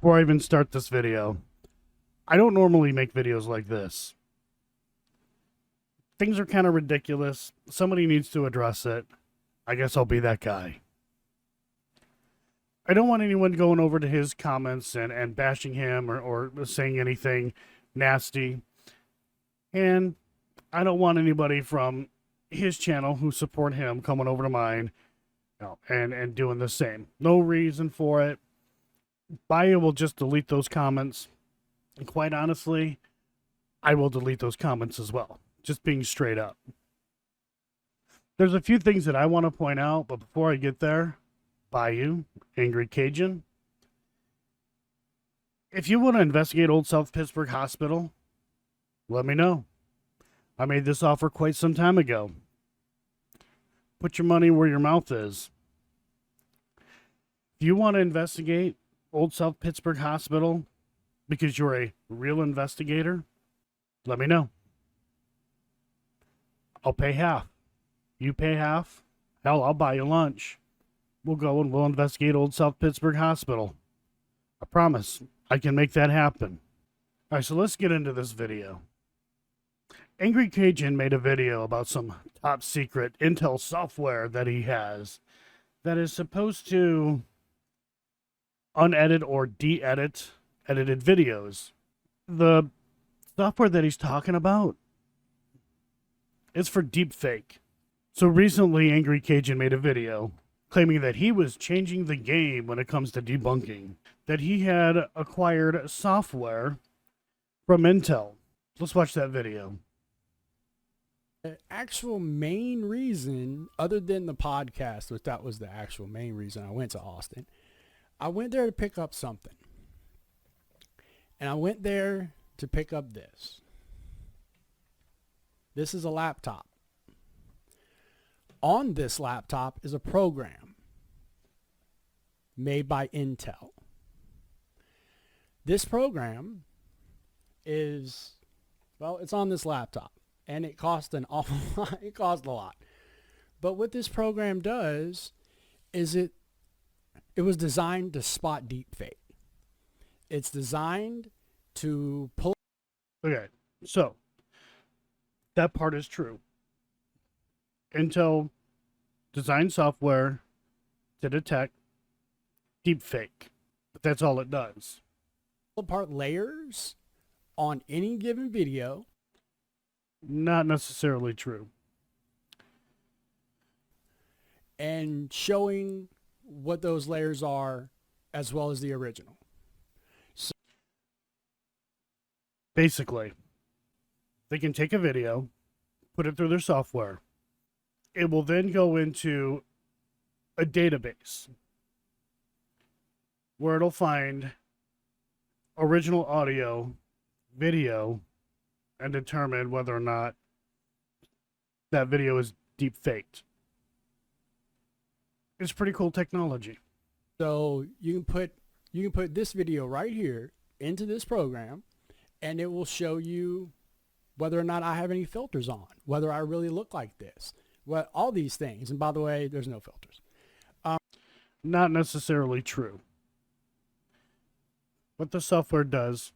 Before I even start this video, I don't normally make videos like this. Things are kind of ridiculous. Somebody needs to address it. I guess I'll be that guy. I don't want anyone going over to his comments and bashing him or saying anything nasty. And I don't want anybody from his channel who support him coming over to mine, and doing the same. No reason for it. Bio will just delete those comments. And quite honestly, I will delete those comments as well. Just being straight up. There's a few things that I want to point out, but before I get there, Bayou, Angry Cajun, if you want to investigate Old South Pittsburgh Hospital, let me know. I made this offer quite some time ago. Put your money where your mouth is. If you want to investigate Old South Pittsburgh Hospital because you're a real investigator, let me know. I'll pay half. You pay half. Hell, I'll buy you lunch. We'll go and we'll investigate Old South Pittsburgh Hospital. I promise I can make that happen. All right, so let's get into this video. Angry Cajun made a video about some top secret Intel software that he has that is supposed to unedit or de-edit edited videos. The software that he's talking about is for deepfake. So recently, Angry Cajun made a video claiming that he was changing the game when it comes to debunking, that he had acquired software from Intel. Let's watch that video. The actual main reason, other than the podcast, which that was the actual main reason I went to Austin, I went there to pick up something. And I went there to pick up this. This is a laptop. On this laptop is a program made by Intel. This program is, well, it's on this laptop. And it cost an awful lot. It cost a lot. But what this program does is it was designed to spot deepfake. It's designed to pull. Okay, so that part is true. Intel designed software to detect deepfake, but that's all it does. Apart layers on any given video. Not necessarily true. And showing what those layers are as well as the original. So basically, they can take a video, put it through their software. It will then go into a database where it'll find original audio, video, and determine whether or not that video is deep faked. It's pretty cool technology. So you can put this video right here into this program, and it will show you whether or not I have any filters on, whether I really look like this, all these things. And by the way, there's no filters. Not necessarily true. What the software does,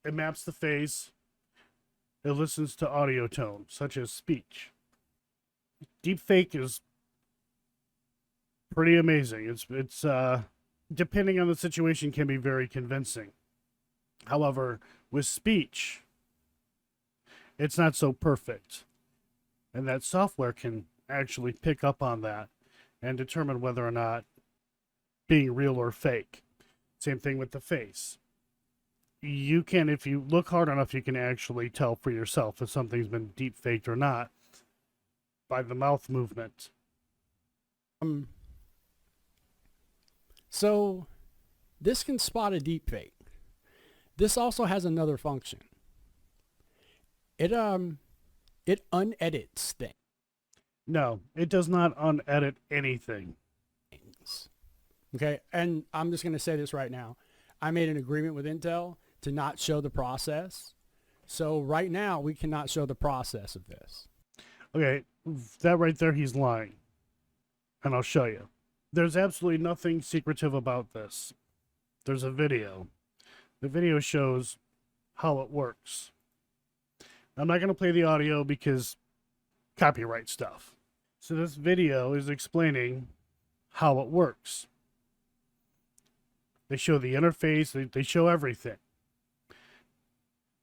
it maps the face. It listens to audio tones, such as speech. Deepfake is pretty amazing. It's depending on the situation, can be very convincing. However, with speech, it's not so perfect. And that software can actually pick up on that and determine whether or not being real or fake. Same thing with the face. You can, if you look hard enough, you can actually tell for yourself if something's been deep faked or not by the mouth movement. So this can spot a deep fake. This also has another function. It unedits things. No, it does not unedit anything. Okay, and I'm just going to say this right now. I made an agreement with Intel to not show the process. So right now, we cannot show the process of this. Okay, that right there, he's lying. And I'll show you. There's absolutely nothing secretive about this. there's a video. The video shows how it works. I'm not going to play the audio because copyright stuff. So this video is explaining how it works. They show the interface, they show everything.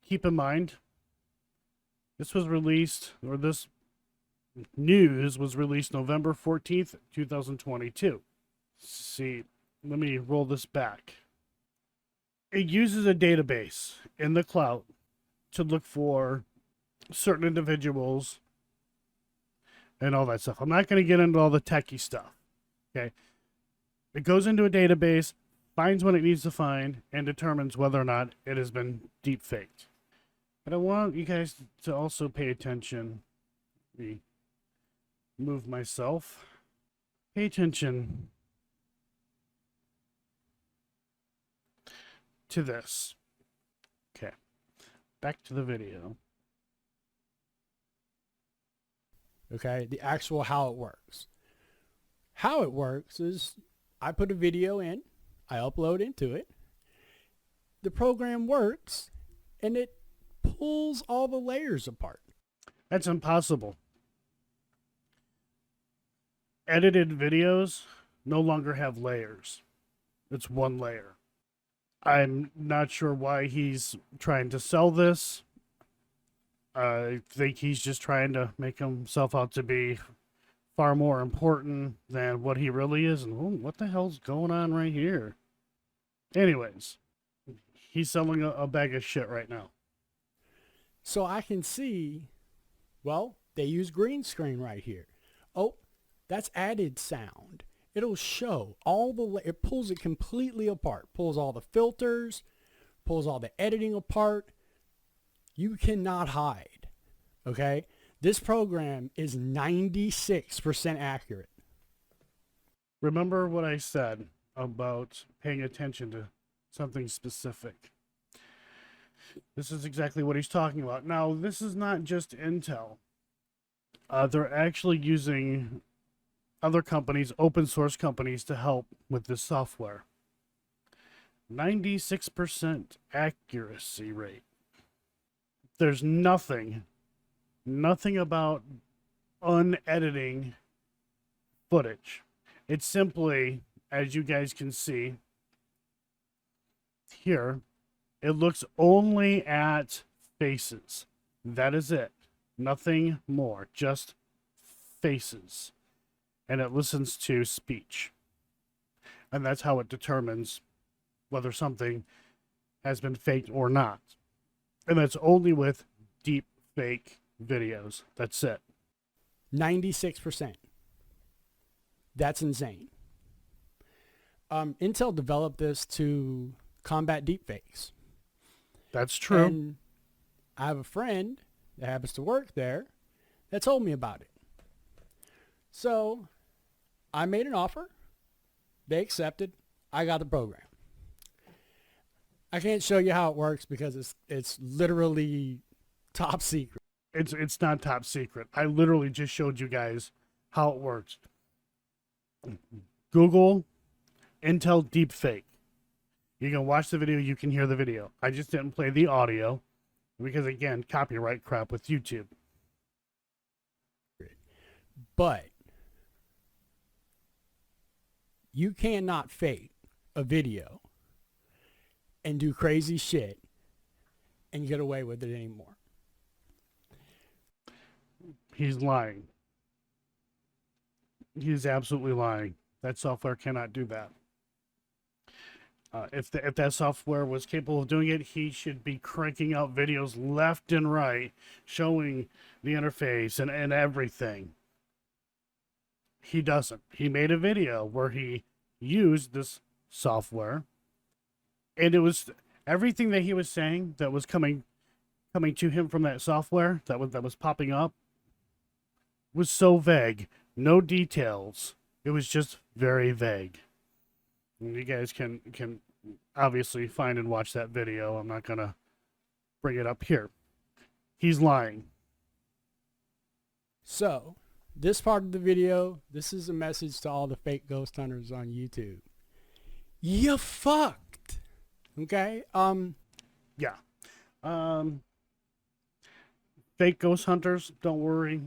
Keep in mind, this news was released November 14th, 2022. See, let me roll this back. It uses a database in the cloud to look for certain individuals and all that stuff. I'm not going to get into all the techie stuff. Okay. It goes into a database, finds what it needs to find, and determines whether or not it has been deep faked. But I want you guys to also pay attention. Let me move myself. Pay attention to this. Okay. Back to the video. Okay, the actual how it works. How it works is I put a video in, I upload into it, the program works, and it pulls all the layers apart. That's impossible. Edited videos no longer have layers. It's one layer. I'm not sure why he's trying to sell this. I think he's just trying to make himself out to be far more important than what he really is. And what the hell's going on right here? Anyways, he's selling a bag of shit right now. So I can see, well, they use green screen right here. Oh, that's added sound. It'll show it pulls it completely apart, pulls all the filters, pulls all the editing apart. You cannot hide, okay? This program is 96% accurate. Remember what I said about paying attention to something specific. This is exactly what he's talking about. Now, this is not just Intel. They're actually using other companies, open source companies, to help with this software. 96% accuracy rate. There's nothing about unediting footage. It's simply, as you guys can see here, it looks only at faces. That is it. Nothing more. Just faces. And it listens to speech. And that's how it determines whether something has been faked or not. And that's only with deep fake videos. That's it. 96%. That's insane. Intel developed this to combat deepfakes. That's true. And I have a friend that happens to work there that told me about it. So I made an offer. They accepted. I got the program. I can't show you how it works because it's literally top secret. It's not top secret. I literally just showed you guys how it works. Google Intel deepfake. You can watch the video, you can hear the video. I just didn't play the audio because, again, copyright crap with YouTube. But you cannot fake a video and do crazy shit and get away with it anymore. He's lying. He's absolutely lying. That software cannot do that. If that software was capable of doing it, he should be cranking out videos left and right, showing the interface and everything. He doesn't. He made a video where he used this software, and it was everything that he was saying that was coming to him from that software that was popping up was so vague. No details. It was just very vague. And you guys can obviously find and watch that video. I'm not going to bring it up here. He's lying. So, this part of the video, this is a message to all the fake ghost hunters on YouTube. You fucked. Okay? Yeah. Um, Fake ghost hunters, don't worry.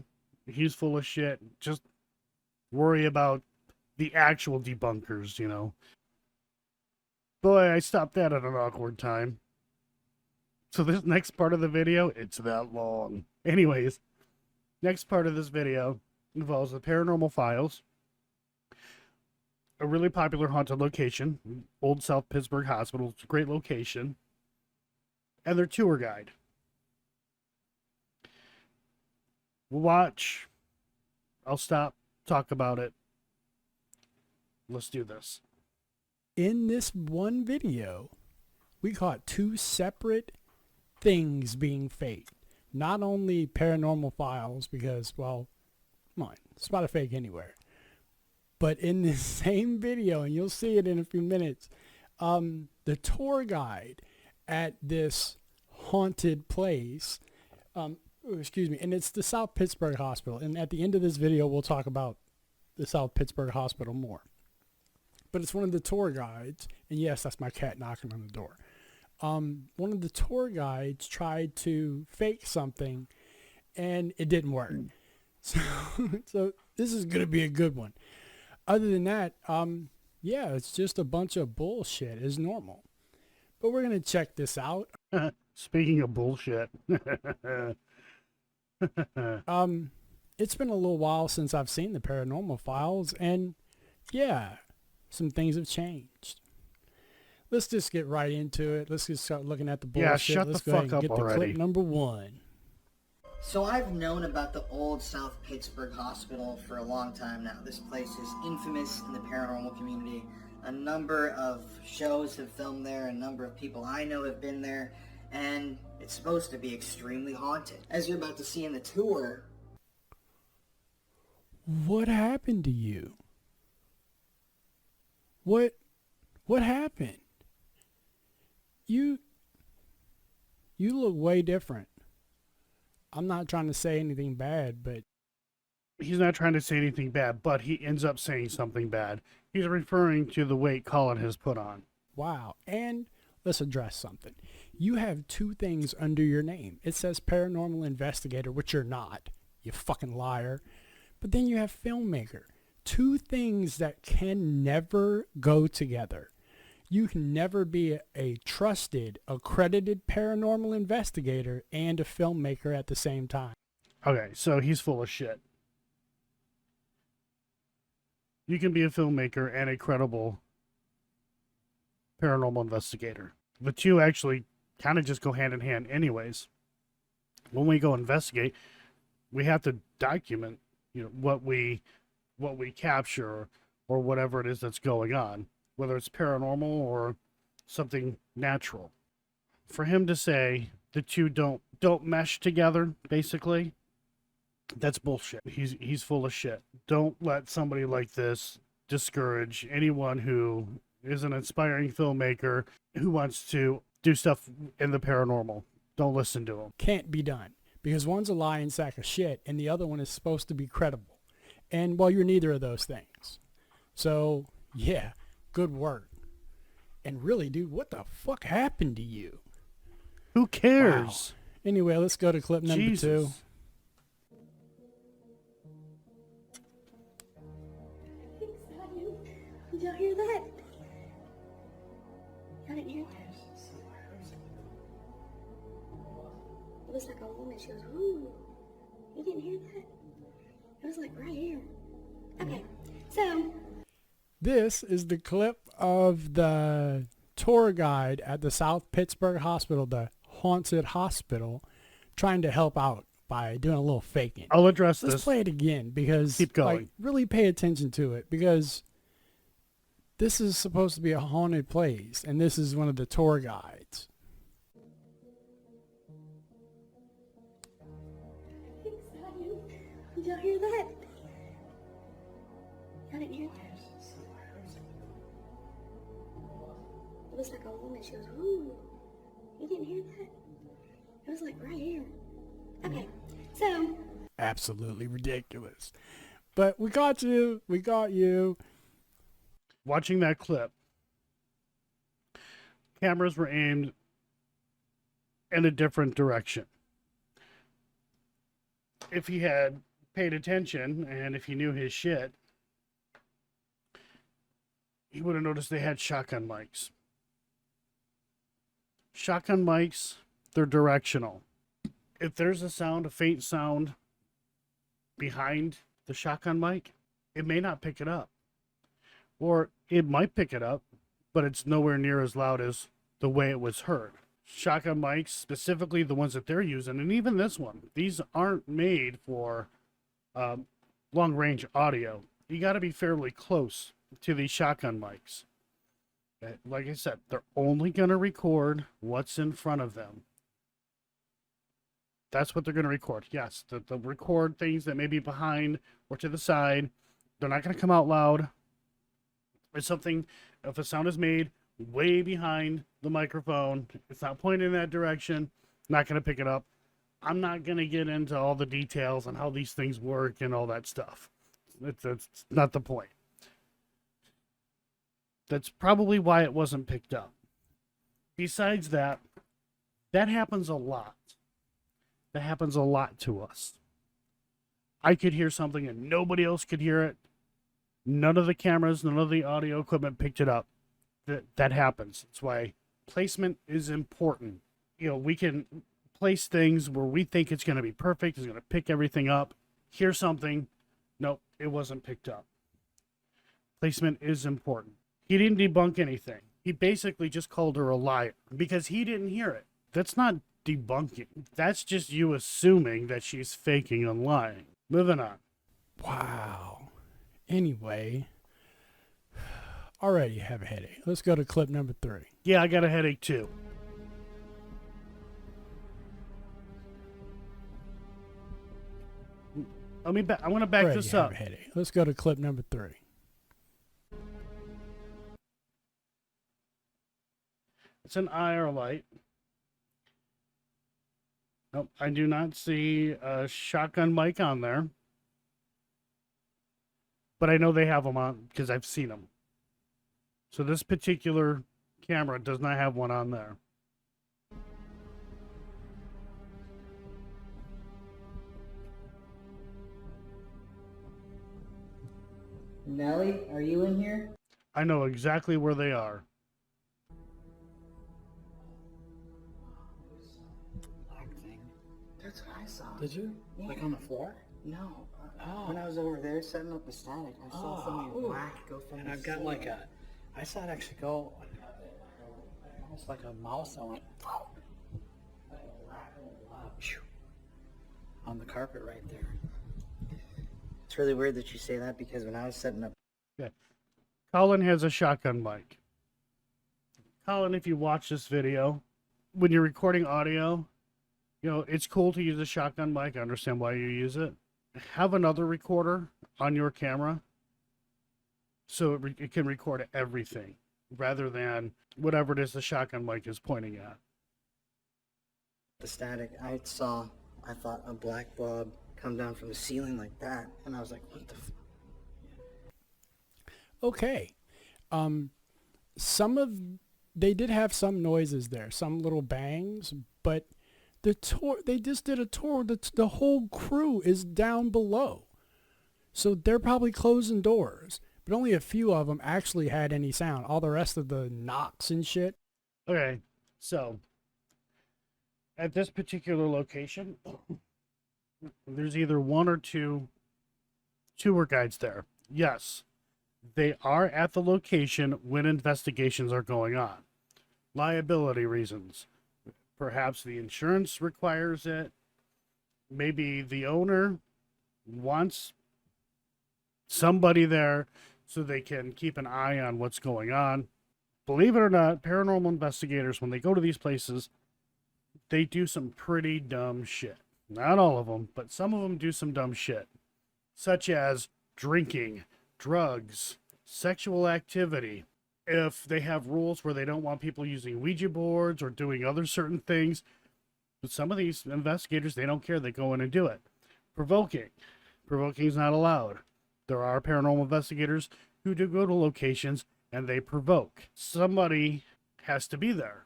He's full of shit. Just worry about the actual debunkers, you know. Boy, I stopped that at an awkward time. So this next part of the video, it's that long. Anyways, next part of this video involves the paranormal files, a really popular haunted location, Old South Pittsburgh Hospital. It's a great location. And their tour guide. We'll watch. I'll stop, talk about it. Let's do this. In this one video, we caught two separate things being faked. Not only paranormal files, because, well, come on, spot a fake anywhere. But in this same video, and you'll see it in a few minutes, the tour guide at this haunted place, excuse me, and it's the South Pittsburgh Hospital. And at the end of this video, we'll talk about the South Pittsburgh Hospital more. But it's one of the tour guides, and yes, that's my cat knocking on the door. One of the tour guides tried to fake something, and it didn't work. So this is going to be a good one. Other than that, yeah, it's just a bunch of bullshit as normal. But we're going to check this out. Speaking of bullshit. It's been a little while since I've seen the paranormal files, and yeah, some things have changed. Let's just get right into it. Let's just start looking at the bullshit. Yeah, shut Let's the go ahead fuck and up get already. the clip number one. So I've known about the old South Pittsburgh Hospital for a long time now. This place is infamous in the paranormal community. A number of shows have filmed there, a number of people I know have been there, and it's supposed to be extremely haunted. As you're about to see in the tour... What happened to you? What happened? You look way different. I'm not trying to say anything bad, but He's not trying to say anything bad, but he ends up saying something bad. He's referring to the weight Colin has put on. wow. And let's address something. You have two things under your name. It says paranormal investigator, which you're not, you fucking liar. But then you have filmmaker. Two things that can never go together. You can never be a trusted, accredited paranormal investigator and a filmmaker at the same time. Okay, so he's full of shit. You can be a filmmaker and a credible paranormal investigator. The two actually kind of just go hand in hand anyways. When we go investigate, we have to document, you know, what we capture or whatever it is that's going on, whether it's paranormal or something natural. For him to say the two don't mesh together, basically, that's bullshit. He's full of shit. Don't let somebody like this discourage anyone who is an inspiring filmmaker who wants to do stuff in the paranormal. Don't listen to him. Can't be done because one's a lying sack of shit and the other one is supposed to be credible. And well, you're neither of those things. So yeah, good work. And really, dude, what the fuck happened to you? Who cares? Wow. Anyway, let's go to clip number two. Did y'all hear that? Y'all didn't hear that? It was like a woman. She goes, ooh. You didn't hear that? It was like right here. Okay, so. This is the clip of the tour guide at the South Pittsburgh Hospital, the haunted hospital, trying to help out by doing a little faking. I'll address Let's this. play it again because Keep going. like, really pay attention to it because this is supposed to be a haunted place and this is one of the tour guides. Did y'all hear that? Y'all didn't hear that? It was like a woman. She goes, ooh. You didn't hear that? It was like right here. Okay, so. Absolutely ridiculous. But we got you. We got you. Watching that clip, cameras were aimed in a different direction. If he had paid attention and if he knew his shit, he would have noticed they had shotgun mics. Shotgun mics, they're directional. If there's a sound, a faint sound behind the shotgun mic, it may not pick it up. Or it might pick it up, but it's nowhere near as loud as the way it was heard. Shotgun mics, specifically the ones that they're using, and even this one, these aren't made for long-range audio. You got to be fairly close to these shotgun mics. Like I said, they're only going to record what's in front of them. That's what they're going to record. Yes, they'll record things that may be behind or to the side. They're not going to come out loud. It's something, if a sound is made way behind the microphone, it's not pointing in that direction, not going to pick it up. I'm not going to get into all the details on how these things work and all that stuff. It's not the point. That's probably why it wasn't picked up. Besides that, that happens a lot. That happens a lot to us. I could hear something and nobody else could hear it. None of the cameras, none of the audio equipment picked it up. That happens. That's why placement is important. You know, we can place things where we think it's going to be perfect, it's going to pick everything up. Hear something, nope, it wasn't picked up. Placement is important. He didn't debunk anything. He basically just called her a liar because he didn't hear it. That's not debunking. That's just you assuming that she's faking and lying. Moving on. Wow. Anyway, already have a headache. Let's go to clip number 3. Yeah, I got a headache too. I want to back Already this have up. a headache. Let's go to clip number 3. It's an IR light. Nope, I do not see a shotgun mic on there. But I know they have them on because I've seen them. So this particular camera does not have one on there. Nelly, are you in here? I know exactly where they are. Black thing. That's what I saw. Did you? Yeah. Like on the floor? No. Oh. When I was over there setting up the static, I saw something ooh. black go from And the I've got ceiling. like I saw it actually go almost like a mouse that went on the carpet right there. It's really weird that you say that because when I was setting up, Okay. Colin has a shotgun mic. Colin, if you watch this video, when you're recording audio, you know, it's cool to use a shotgun mic. I understand why you use it. Have another recorder on your camera so it can record everything rather than whatever it is the shotgun mic is pointing at. the static, I thought a black blob come down from the ceiling like that, and I was like, what the f-? Okay. They did have some noises there, some little bangs, but they just did a tour. The whole crew is down below. So they're probably closing doors, but only a few of them actually had any sound. All the rest of the knocks and shit. Okay, so at this particular location, there's either one or two tour guides there. Yes, they are at the location when investigations are going on. Liability reasons. Perhaps the insurance requires it. Maybe the owner wants somebody there so they can keep an eye on what's going on. Believe it or not, paranormal investigators, when they go to these places, they do some pretty dumb shit. Not all of them, but some of them do some dumb shit. Such as drinking, drugs, sexual activity. If they have rules where they don't want people using Ouija boards or doing other certain things, but some of these investigators, they don't care. They go in and do it. Provoking. Provoking is not allowed. There are paranormal investigators who do go to locations and they provoke. Somebody has to be there.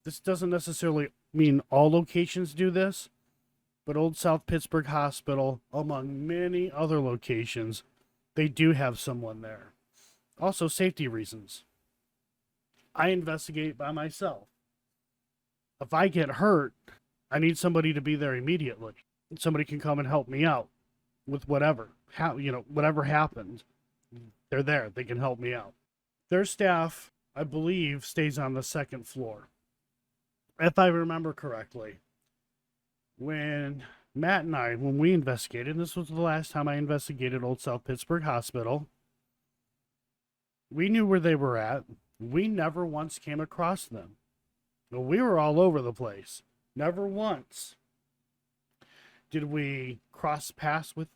This doesn't necessarily mean all locations do this, but Old South Pittsburgh Hospital, among many other locations, they do have someone there. Also, safety reasons. I investigate by myself. If I get hurt, I need somebody to be there immediately. Somebody can come and help me out with whatever. Whatever happened, they're there. They can help me out. Their staff, I believe, stays on the second floor. If I remember correctly, when Matt and I, when we investigated, and this was the last time I investigated Old South Pittsburgh Hospital, we knew where they were at. We never once came across them. We were all over the place. Never once did we cross paths with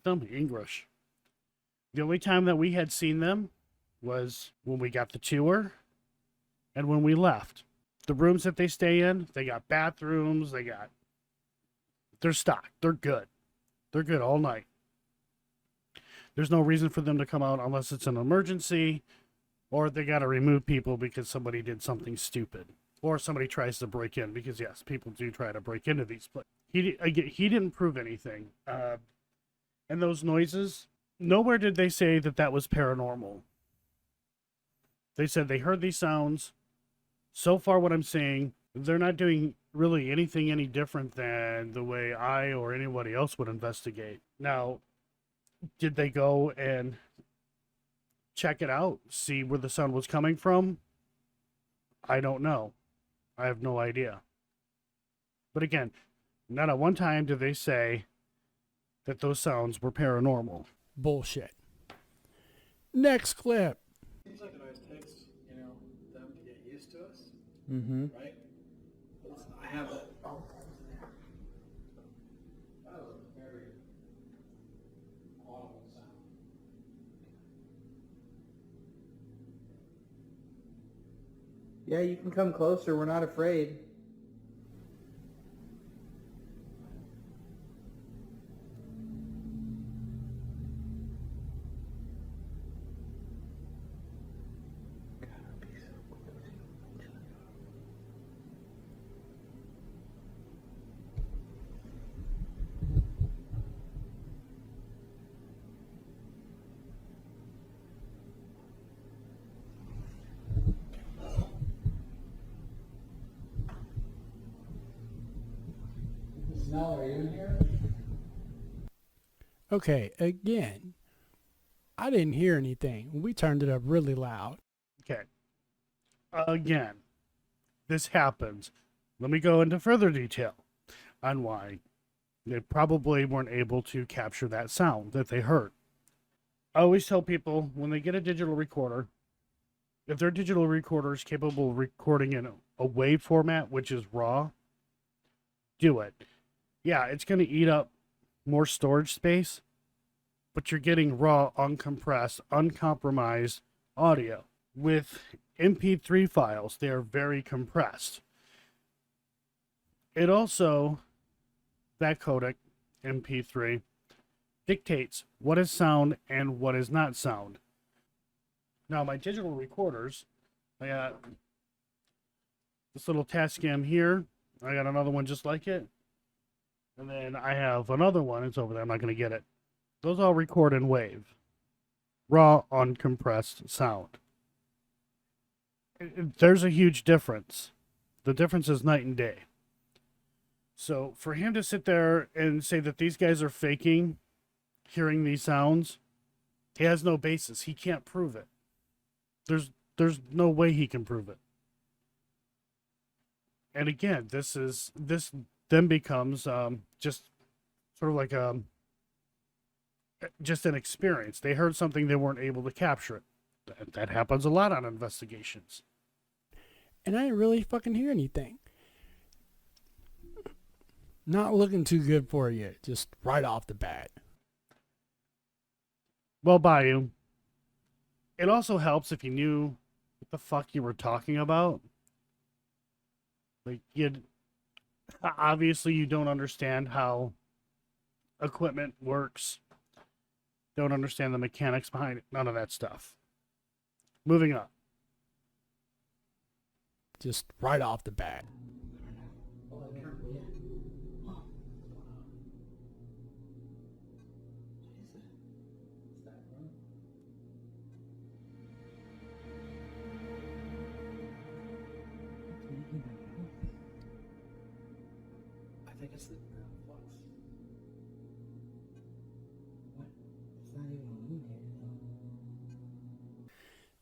them. English. The only time that we had seen them was when we got the tour and when we left. The rooms that they stay in, they got bathrooms, they're stocked. They're good. They're good all night. There's no reason for them to come out unless it's an emergency, or they got to remove people because somebody did something stupid, or somebody tries to break in, because yes, people do try to break into these places. He didn't prove anything. And those noises, nowhere did they say that was paranormal. They said they heard these sounds. So far, what I'm saying, they're not doing really anything any different than the way I or anybody else would investigate. Now, did they go and check it out, see where the sound was coming from? I don't know. I have no idea. But again, not at one time did they say that those sounds were paranormal. Bullshit. Next clip. Seems like it always takes, them to get used to us, Mm-hmm. right? I have that. That was a very audible sound. Yeah, you can come closer. We're not afraid. Snell, are you in here? Okay, again, I didn't hear anything. We turned it up really loud. Okay. Again, this happens. Let me go into further detail on why they probably weren't able to capture that sound that they heard. I always tell people when they get a digital recorder, if their digital recorder is capable of recording in a WAV format, which is raw, do it. Yeah, it's going to eat up more storage space, but you're getting raw, uncompressed, uncompromised audio. With MP3 files, they are very compressed. It also, that codec, MP3, dictates what is sound and what is not sound. Now, my digital recorders, I got this little Tascam here. I got another one just like it. And then I have another one. It's over there. I'm not going to get it. Those all record in WAV. Raw, uncompressed sound. There's a huge difference. The difference is night and day. So for him to sit there and say that these guys are faking hearing these sounds, he has no basis. He can't prove it. There's no way he can prove it. And again, this then becomes just sort of like just an experience. They heard something, they weren't able to capture it. That happens a lot on investigations. And I didn't really fucking hear anything. Not looking too good for you, just right off the bat. Well, Bayou, it also helps if you knew what the fuck you were talking about. Like, obviously you don't understand how equipment works. Don't understand the mechanics behind it. None of that stuff. Moving on. just right off the bat. I think it's the flux. What? It's not even illuminated.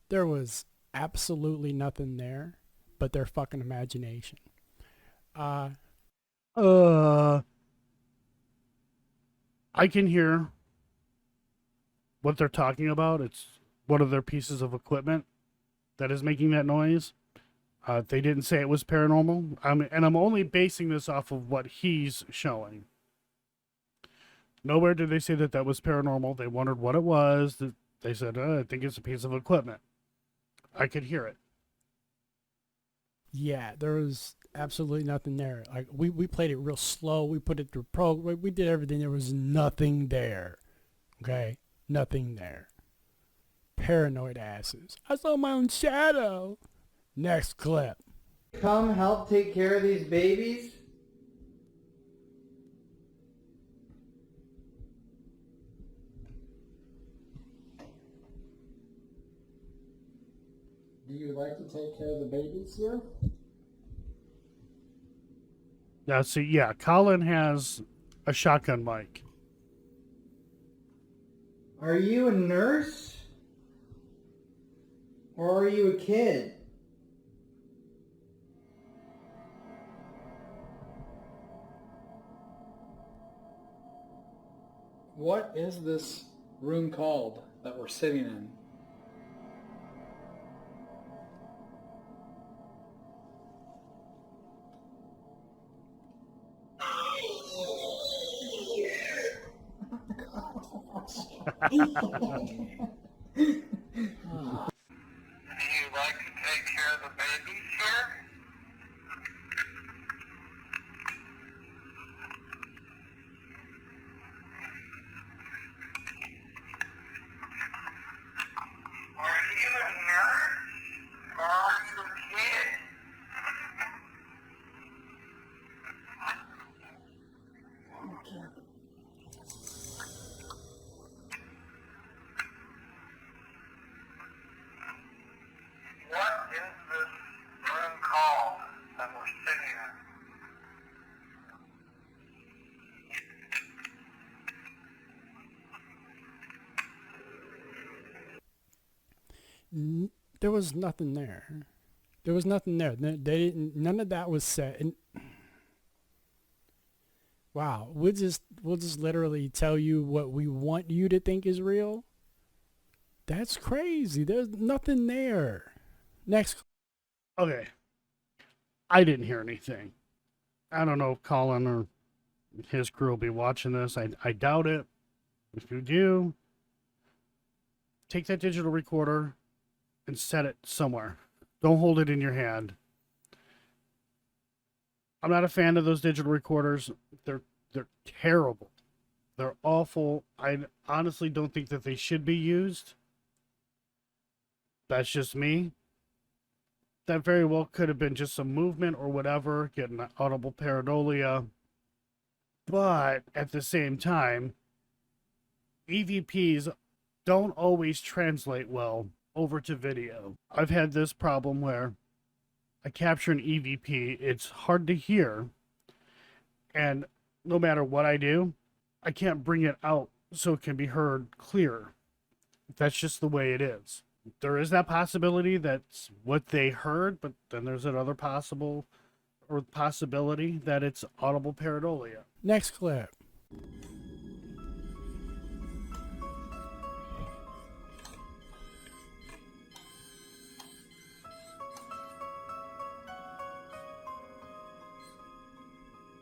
There was absolutely nothing there but their fucking imagination. I can hear what they're talking about. It's one of their pieces of equipment that is making that noise. They didn't say it was paranormal. And I'm only basing this off of what he's showing. Nowhere did they say that that was paranormal. They wondered what it was. They said, I think it's a piece of equipment. I could hear it. Yeah, there was absolutely nothing there. Like we played it real slow. We put it through we did everything. There was nothing there. Okay? Nothing there. Paranoid asses. I saw my own shadow. Next clip. Come help take care of these babies? Do you like to take care of the babies here? Now, see, yeah, Colin has a shotgun mic. Are you a nurse? Or are you a kid? What is this room called that we're sitting in? Do you like to take care of the babies here? Are you a nurse? Or are you a kid? What is this room called that we're sitting in? There was nothing there. There was nothing there. They didn't. None of that was said. And wow, we'll just literally tell you what we want you to think is real. That's crazy. There's nothing there. Next. Okay. I didn't hear anything. I don't know if Colin or his crew will be watching this. I doubt it. If you do, take that digital recorder and set it somewhere. Don't hold it in your hand. I'm not a fan of those digital recorders. They're terrible. They're awful. I honestly don't think that they should be used. That's just me. That very well could have been just some movement or whatever, getting audible pareidolia. But at the same time, EVPs don't always translate well over to video. I've had this problem where I capture an EVP, it's hard to hear, and no matter what I do, I can't bring it out so it can be heard clearer. That's just the way it is. There is that possibility that's what they heard, but then there's another possibility that it's audible pareidolia. Next clip.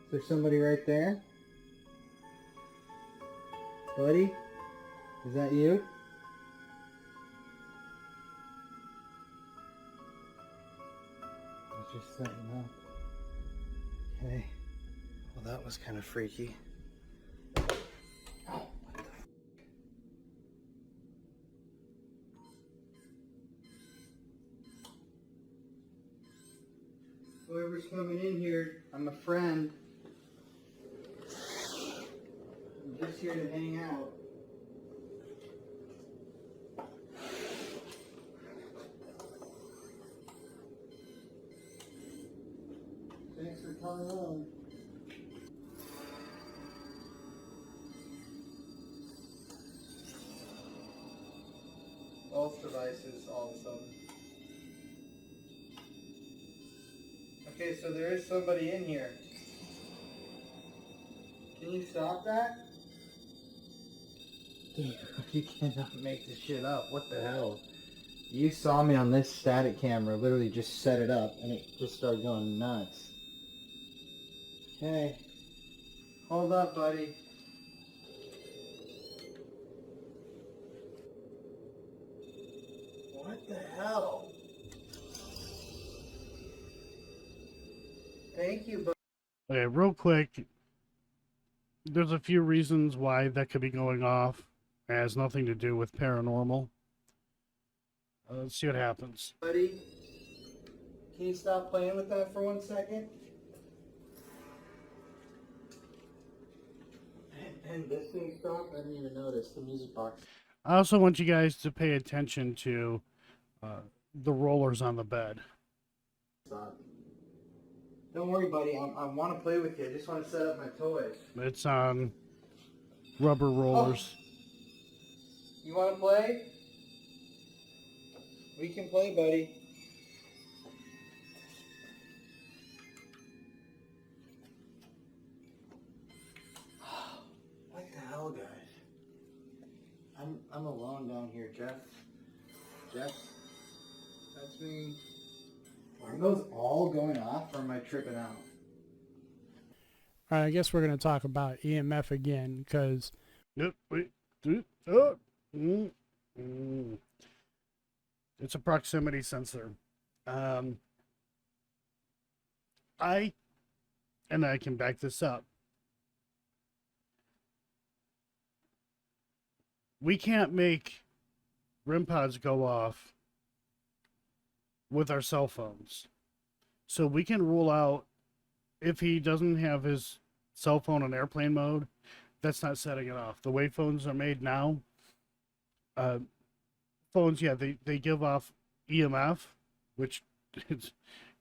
Is there somebody right there? Buddy? Is that you? I was just setting up. Okay. Well, that was kind of freaky. Whoever's coming in here, I'm a friend. I'm just here to hang out. Thanks for coming home. Both devices all of a sudden. Okay, so there is somebody in here. Can you stop that? Dude, you cannot make this shit up. What the hell? You saw me on this static camera, literally just set it up, and it just started going nuts. Okay. Hold up, buddy. What the hell? Thank you, buddy. Okay, real quick. There's a few reasons why that could be going off. It has nothing to do with paranormal. Let's see what happens. Buddy, can you stop playing with that for 1 second? And this thing stopped? I didn't even notice. The music box. I also want you guys to pay attention to the rollers on the bed. Stop. Don't worry, buddy. I want to play with you. I just want to set up my toys. It's on rubber rollers. You want to play? We can play, buddy. What the hell, guys? I'm alone down here, Jeff. Jeff, that's me. Are those all going off, or am I tripping out? All right, I guess we're going to talk about EMF again because It's a proximity sensor. I can back this up. We can't make REM pods go off with our cell phones. So we can rule out if he doesn't have his cell phone on airplane mode, that's not setting it off. The way phones are made now, phones, yeah, they give off EMF, which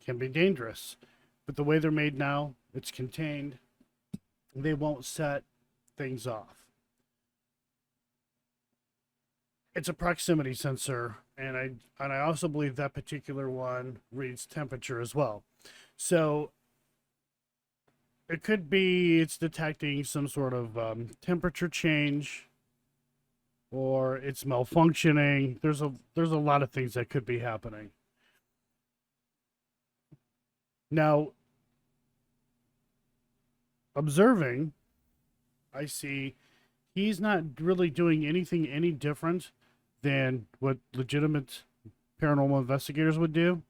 can be dangerous. But the way they're made now, it's contained. They won't set things off. It's a proximity sensor, and I also believe that particular one reads temperature as well. So it could be it's detecting some sort of temperature change, or it's malfunctioning. There's a lot of things that could be happening. Now, observing, I see he's not really doing anything any different than what legitimate paranormal investigators would do.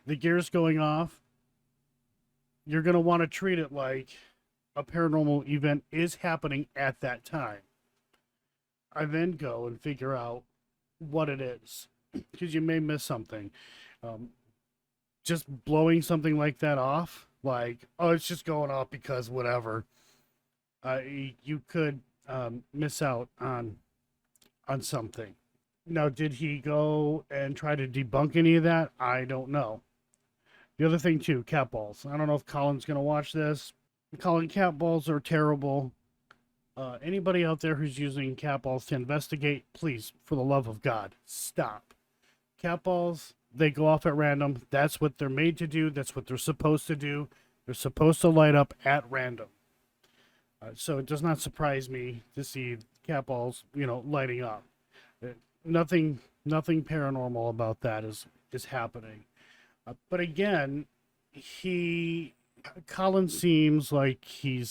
The gear's going off. You're going to want to treat it like a paranormal event is happening at that time. I then go and figure out what it is, because you may miss something. Just blowing something like that off, like, oh, it's just going off because whatever. You could miss out on something. Now, did he go and try to debunk any of that? I don't know. The other thing too, cat balls. I don't know if Colin's going to watch this. Colin, cat balls are terrible. Anybody out there who's using cat balls to investigate, please, for the love of God, stop. Cat balls, they go off at random. That's what they're made to do. That's what they're supposed to do. They're supposed to light up at random. So it does not surprise me to see cat balls, lighting up. Nothing paranormal about that is happening. But again, Colin seems like he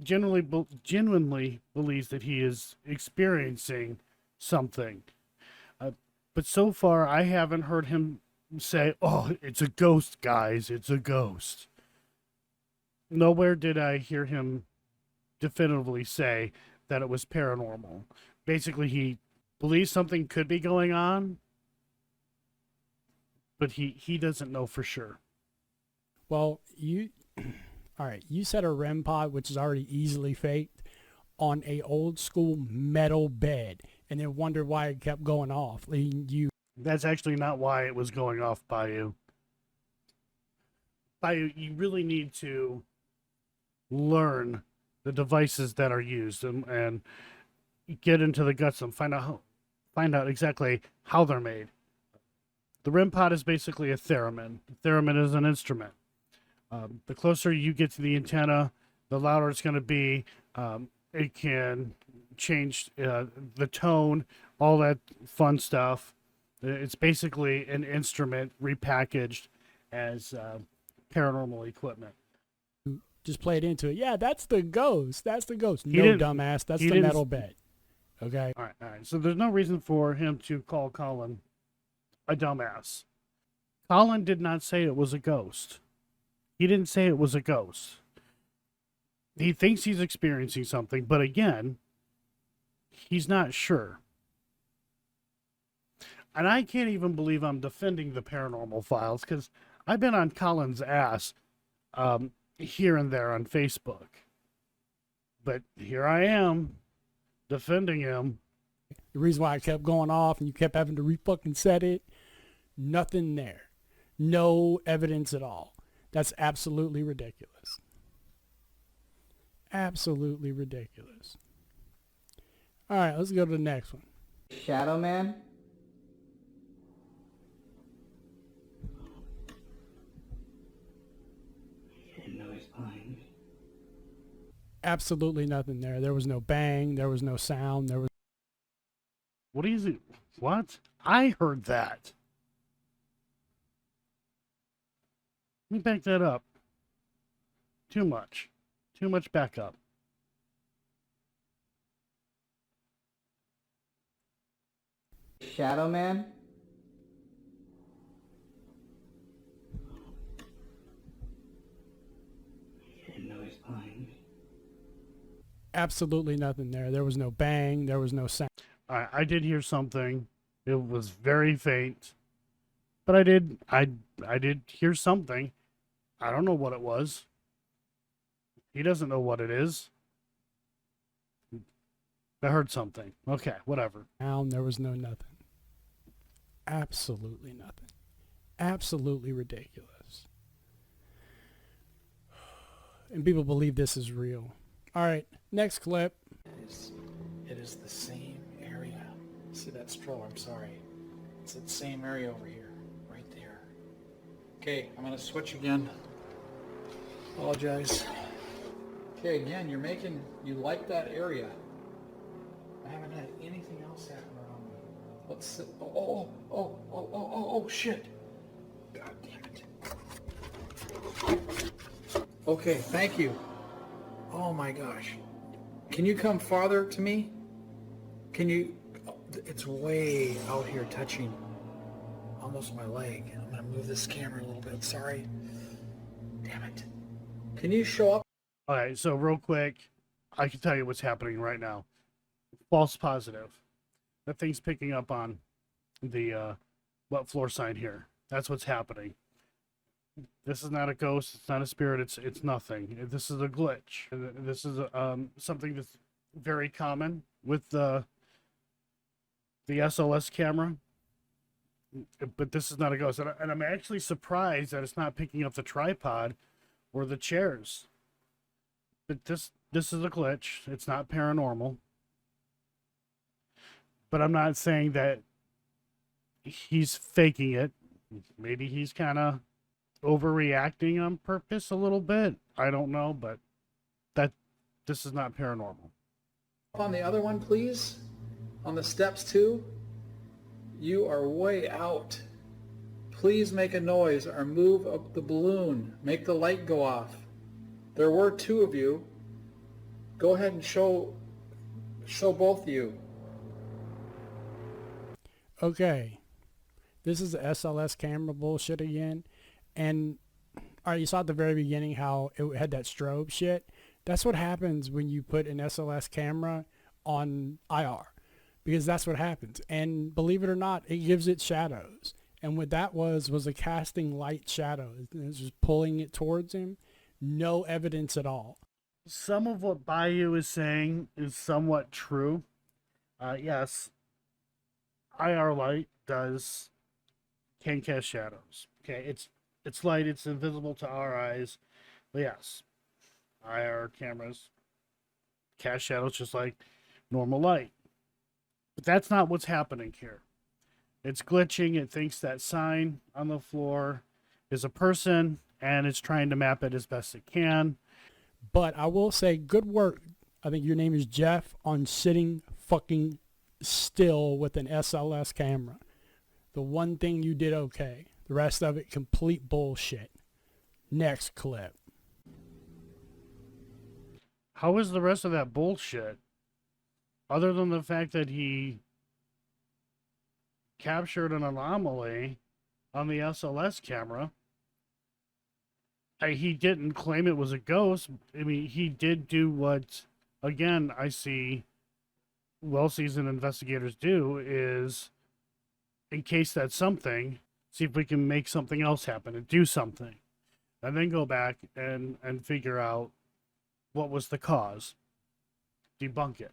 genuinely believes that he is experiencing something. But so far, I haven't heard him say, "Oh, it's a ghost, guys, it's a ghost." Nowhere did I hear him definitively say that it was paranormal. Basically, he believes something could be going on, but he doesn't know for sure. Well, all right, you set a REM pod, which is already easily faked, on a old school metal bed, and then wonder why it kept going off, leading you. That's actually not why it was going off by you. You really need to learn the devices that are used and get into the guts and find out exactly how they're made. The REM pod is basically a theremin. The theremin is an instrument. The closer you get to the antenna, the louder it's going to be. It can change the tone, all that fun stuff. It's basically an instrument repackaged as paranormal equipment. Just played into it. Yeah, that's the ghost. That's the ghost. He No, didn't- dumbass. That's he the didn't- metal bed. Okay. All right. So there's no reason for him to call Colin a dumbass. Colin did not say it was a ghost. He didn't say it was a ghost. He thinks he's experiencing something, but again, he's not sure. And I can't even believe I'm defending the paranormal files because I've been on Colin's ass here and there on Facebook. But here I am defending him. The reason why it kept going off and you kept having to re-fucking set it, nothing there. No evidence at all. That's absolutely ridiculous. Absolutely ridiculous. All right, let's go to the next one. Shadow Man? I didn't know he's behind me. Absolutely nothing there. There was no bang. There was no sound. There was. What is it? What? I heard that. Let me back that up. Too much. Too much backup. Shadow Man? I didn't know he's behind me. Absolutely nothing there. There was no bang. There was no sound. I did hear something. It was very faint. But I did hear something. I don't know what it was. He doesn't know what it is. I heard something. Okay, whatever. There was no nothing. Absolutely nothing. Absolutely ridiculous. And people believe this is real. All right, next clip. It is the same area. See that stroll? I'm sorry. It's that same area over here, right there. Okay, I'm gonna switch again. Apologize. Okay, again, you like that area. I haven't had anything else happen around me. Let's see. Oh, shit. God damn it. Okay, thank you. Oh my gosh. Can you come farther to me? Can you? It's way out here touching almost my leg. I'm gonna move this camera a little bit. Sorry. Damn it. Can you show up? All right, so real quick, I can tell you what's happening right now. False positive. That thing's picking up on the what floor sign here. That's what's happening. This is not a ghost. It's not a spirit. It's nothing. This is a glitch. This is something that's very common with the SLS camera. But this is not a ghost. And I'm actually surprised that it's not picking up the tripod or the chairs. But this is a glitch. It's not paranormal. But I'm not saying that he's faking it. Maybe he's kind of overreacting on purpose a little bit. I don't know, but this is not paranormal. On the other one, please. On the steps too. You are way out. Please make a noise or move up the balloon. Make the light go off. There were two of you. Go ahead and show both of you. Okay. This is the SLS camera bullshit again. And all right, you saw at the very beginning how it had that strobe shit. That's what happens when you put an SLS camera on IR, because that's what happens. And believe it or not, it gives it shadows. And what that was a casting light shadow. It was just pulling it towards him. No evidence at all. Some of what Bayou is saying is somewhat true. Yes, IR light can cast shadows. Okay, it's light, it's invisible to our eyes. But yes, IR cameras cast shadows just like normal light. But that's not what's happening here. It's glitching. It thinks that sign on the floor is a person, and it's trying to map it as best it can. But I will say, good work. I think your name is Jeff, on sitting fucking still with an SLS camera. The one thing you did okay. The rest of it, complete bullshit. Next clip. How is the rest of that bullshit? Other than the fact that he captured an anomaly on the SLS camera. He didn't claim it was a ghost. I mean, he did do what, again, I see well-seasoned investigators do, is in case that's something, see if we can make something else happen and do something. And then go back and figure out what was the cause. Debunk it.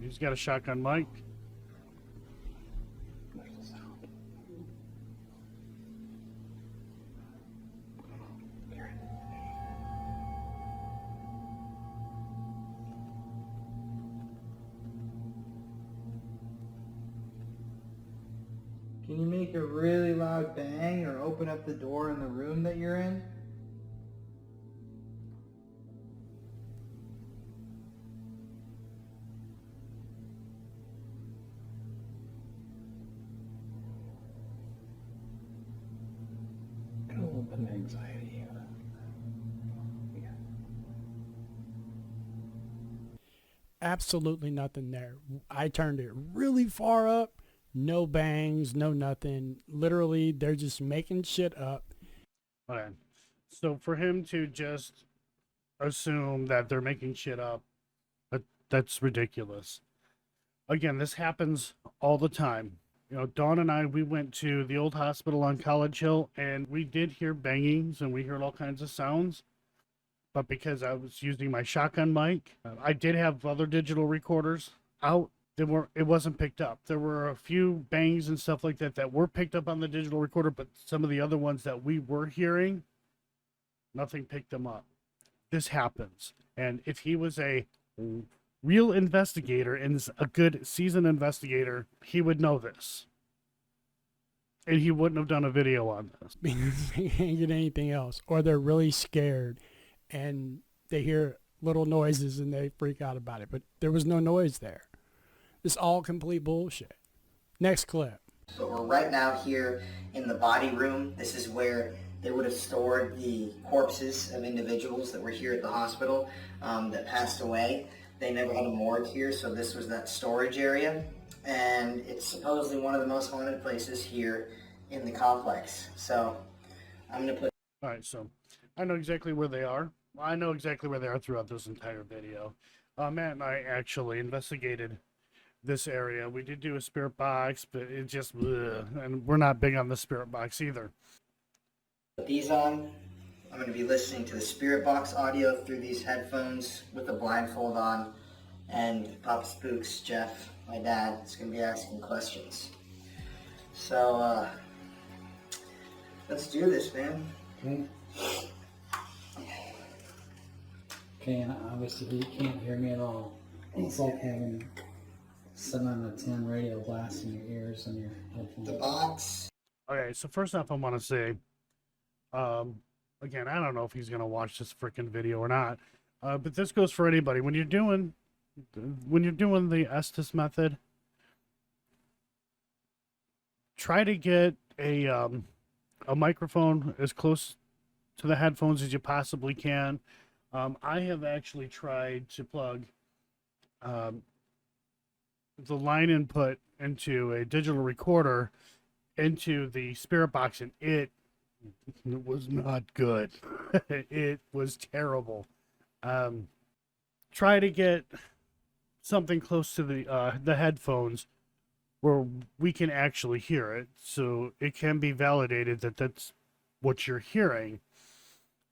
He's got a shotgun mic. Can you make a really loud bang or open up the door in the room that you're in? Got a little bit of anxiety. Absolutely nothing there. I turned it really far up. No bangs, no nothing. Literally, they're just making shit up. Okay. So for him to just assume that they're making shit up, that's ridiculous. Again, this happens all the time. You know, Dawn and I, we went to the old hospital on College Hill, and we did hear bangings and we heard all kinds of sounds. But because I was using my shotgun mic, I did have other digital recorders out. It wasn't picked up. There were a few bangs and stuff like that that were picked up on the digital recorder, but some of the other ones that we were hearing, nothing picked them up. This happens. And if he was a real investigator and is a good seasoned investigator, he would know this. And he wouldn't have done a video on this. Because they can't get anything else. Or they're really scared and they hear little noises and they freak out about it. But there was no noise there. It's all complete bullshit. Next clip. So we're right now here in the body room. This is where they would have stored the corpses of individuals that were here at the hospital that passed away. They never had a morgue here, so this was that storage area. And it's supposedly one of the most haunted places here in the complex. So I'm going to put... All right, so I know exactly where they are. I know exactly where they are throughout this entire video. Matt and I actually investigated this area. We did do a spirit box, but it just... and we're not big on the spirit box either. Put these on. I'm going to be listening to the spirit box audio through these headphones with the blindfold on. And Papa Spooks, Jeff, my dad, is going to be asking questions. So, let's do this, man. Okay. Okay, and obviously you can't hear me at all. It's like having 7 out of 10 radio blasts in your ears and your headphones. The box. Okay, so first off, I want to say, again, I don't know if he's going to watch this freaking video or not, but this goes for anybody. When you're doing the Estes method, try to get a microphone as close to the headphones as you possibly can. I have actually tried to plug the line input into a digital recorder into the spirit box, and it was not good. It was terrible. Try to get something close to the headphones where we can actually hear it, so it can be validated that that's what you're hearing.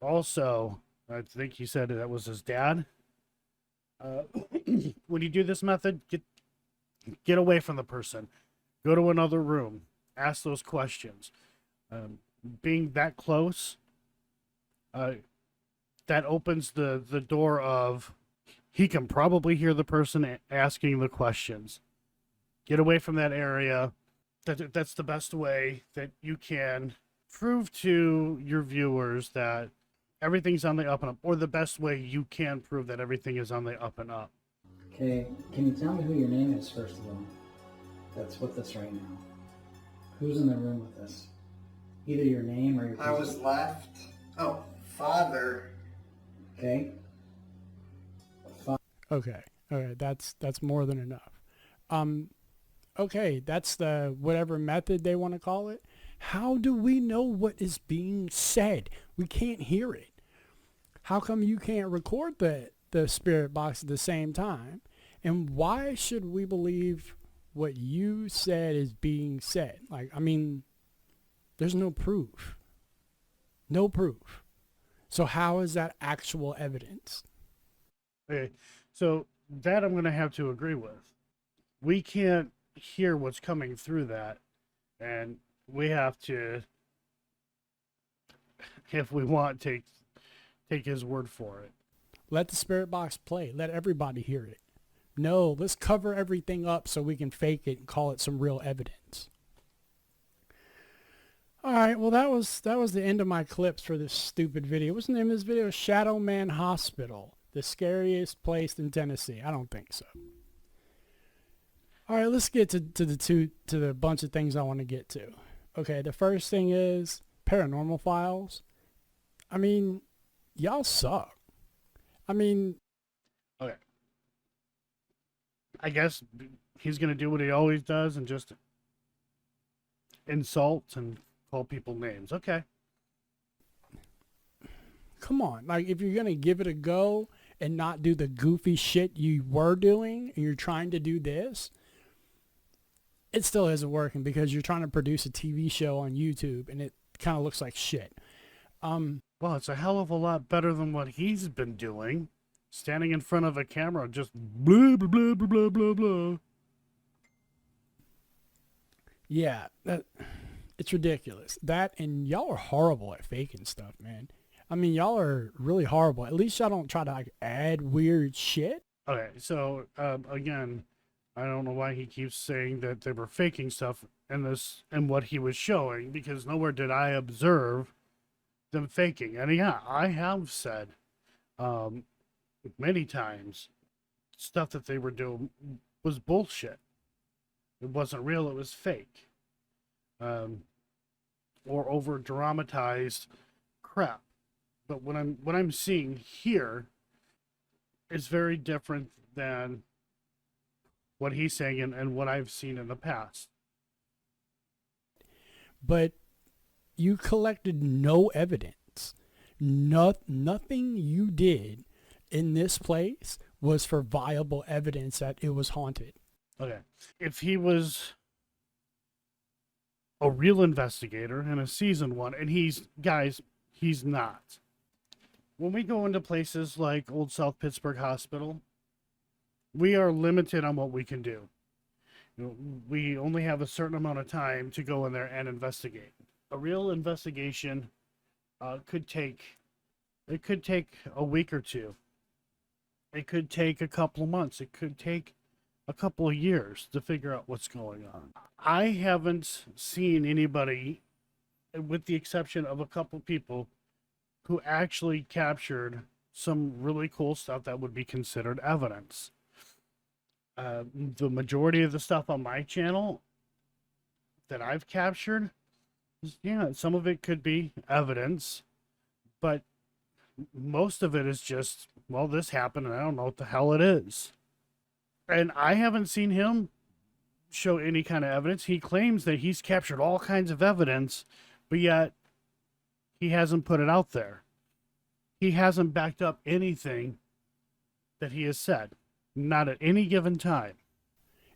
Also, I think he said that was his dad. Uh, when you do this method, get away from the person, go to another room, ask those questions. Being that close, that opens the door of he can probably hear the person asking the questions. Get away from that area. That's the best way that you can prove to your viewers that everything's on the up and up, or the best way you can prove that everything is on the up and up. Okay, can you tell me who your name is, first of all? That's with us right now. Who's in the room with us? Either your name or your I was left. Oh, father. Okay. Okay. Okay, that's more than enough. Okay, that's the whatever method they want to call it. How do we know what is being said? We can't hear it. How come you can't record the spirit box at the same time? And why should we believe what you said is being said? Like, I mean, there's no proof. No proof. So how is that actual evidence? Okay, so that I'm going to have to agree with. We can't hear what's coming through that, and we have to, if we want, take his word for it. Let the spirit box play. Let everybody hear it. No, let's cover everything up so we can fake it and call it some real evidence. All right, well, that was the end of my clips for this stupid video. What's the name of this video? Shadow Man Hospital, the scariest place in Tennessee. I don't think so. All right, let's get to the bunch of things I want to get to. Okay, the first thing is Paranormal Files. I mean, y'all suck. I mean, Okay. I guess he's going to do what he always does and just insult and call people names. Okay. come on. Like, if you're going to give it a go and not do the goofy shit you were doing and you're trying to do this, it still isn't working because you're trying to produce a TV show on YouTube and it kind of looks like shit. Well, it's a hell of a lot better than what he's been doing. Standing in front of a camera, just blah, blah, blah, blah, blah, blah, blah. Yeah, it's ridiculous. That, and y'all are horrible at faking stuff, man. I mean, y'all are really horrible. At least y'all don't try to like add weird shit. Okay, so again, I don't know why he keeps saying that they were faking stuff in this and what he was showing, because nowhere did I observe them faking. And yeah, I have said many times stuff that they were doing was bullshit. It wasn't real, it was fake. Or over dramatized crap. But what I'm seeing here is very different than what he's saying and what I've seen in the past. But you collected no evidence. Nothing you did in this place was for viable evidence that it was haunted. Okay. If he was a real investigator in a season one, and he's not. When we go into places like Old South Pittsburgh Hospital, we are limited on what we can do. You know, we only have a certain amount of time to go in there and investigate. A real investigation could take a week or two. It could take a couple of months. It could take a couple of years to figure out what's going on. I haven't seen anybody, with the exception of a couple people, who actually captured some really cool stuff that would be considered evidence. The majority of the stuff on my channel that I've captured, yeah, some of it could be evidence, but most of it is just, well, this happened and I don't know what the hell it is. And I haven't seen him show any kind of evidence. He claims that he's captured all kinds of evidence, but yet he hasn't put it out there. He hasn't backed up anything that he has said. Not at any given time.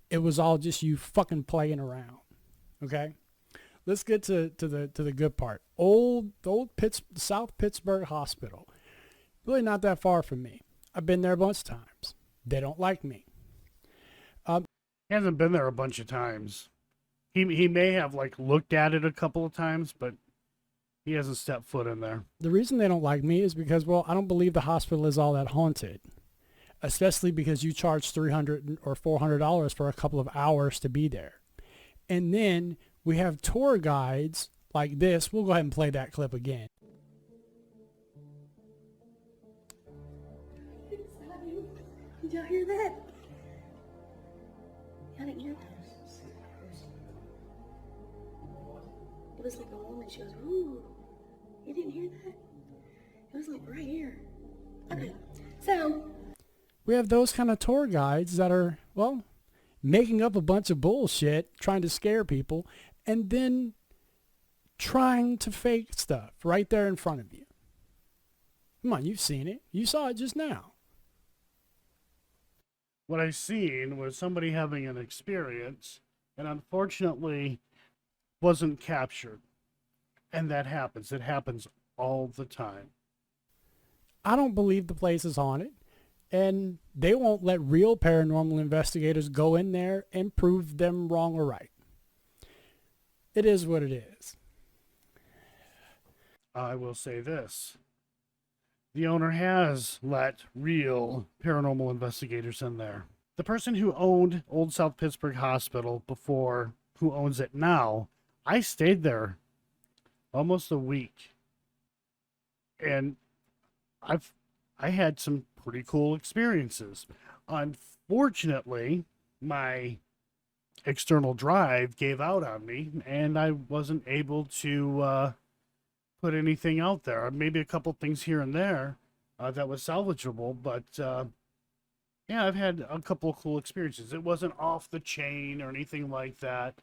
It was all just you fucking playing around. Okay? Let's get to the good part. South Pittsburgh Hospital. Really not that far from me. I've been there a bunch of times. They don't like me. He hasn't been there a bunch of times. He may have like looked at it a couple of times, but he hasn't stepped foot in there. The reason they don't like me is because, well, I don't believe the hospital is all that haunted. Especially because you charge $300 or $400 for a couple of hours to be there. And then we have tour guides like this. We'll go ahead and play that clip again. Did y'all hear that? Y'all didn't hear that? It was like a woman. She goes, ooh. You didn't hear that? It was like right here. Okay. So We have those kind of tour guides that are, well, making up a bunch of bullshit, trying to scare people, and then trying to fake stuff right there in front of you. Come on, you've seen it. You saw it just now. What I seen was somebody having an experience and unfortunately wasn't captured. And that happens. It happens all the time. I don't believe the place is haunted, and they won't let real paranormal investigators go in there and prove them wrong or right. It is what it is. I will say this. The owner has let real paranormal investigators in there. The person who owned Old South Pittsburgh Hospital before, who owns it now, I stayed there almost a week. And I had some pretty cool experiences. Unfortunately, my external drive gave out on me and I wasn't able to put anything out there. Maybe a couple things here and there that was salvageable, but yeah, I've had a couple of cool experiences. It wasn't off the chain or anything like that.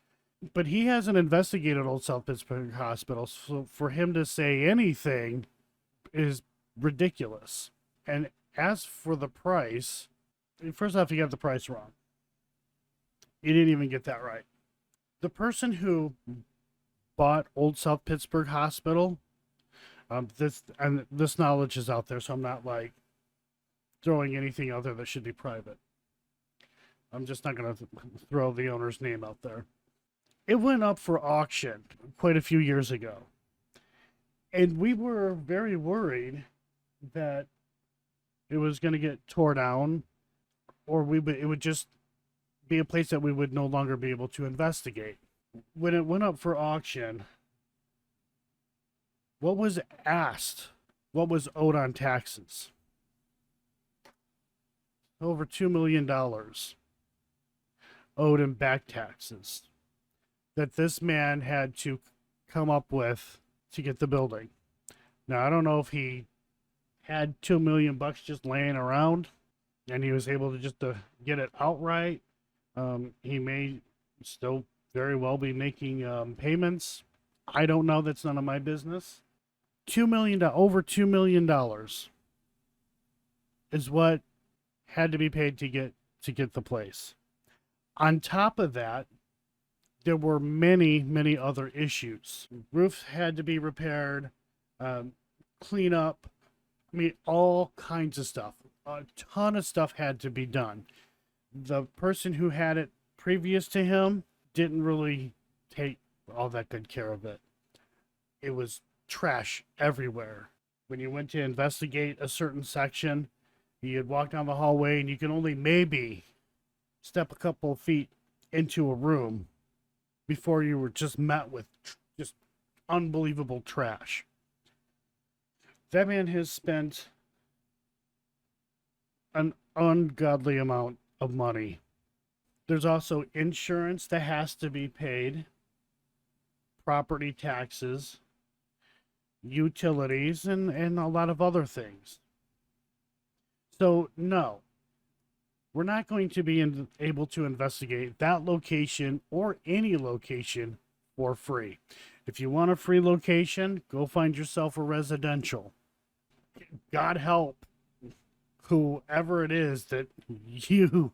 But he hasn't investigated Old South Pittsburgh Hospital, so for him to say anything is ridiculous. And as for the price, first off, you got the price wrong. You didn't even get that right. The person who bought Old South Pittsburgh Hospital, this knowledge is out there, so I'm not like throwing anything out there that should be private. I'm just not going to throw the owner's name out there. It went up for auction quite a few years ago. And we were very worried that it was going to get tore down, or it would just be a place that we would no longer be able to investigate. When it went up for auction, what was asked, what was owed on taxes? Over $2 million owed in back taxes that this man had to come up with to get the building. Now, I don't know if he had $2 million just laying around and he was able to just get it outright. He may still very well be making payments. I don't know. That's none of my business. Over $2 million is what had to be paid to get the place. On top of that, there were many, many other issues. Roofs had to be repaired, clean up. I mean, all kinds of stuff. A ton of stuff had to be done. The person who had it previous to him didn't really take all that good care of it. It was trash everywhere. When you went to investigate a certain section, you'd walk down the hallway and you can only maybe step a couple of feet into a room before you were just met with just unbelievable trash. That man has spent an ungodly amount of money. There's also insurance that has to be paid, property taxes, utilities, and a lot of other things. So, no, we're not going to be able to investigate that location or any location for free. If you want a free location, go find yourself a residential. God help whoever it is that you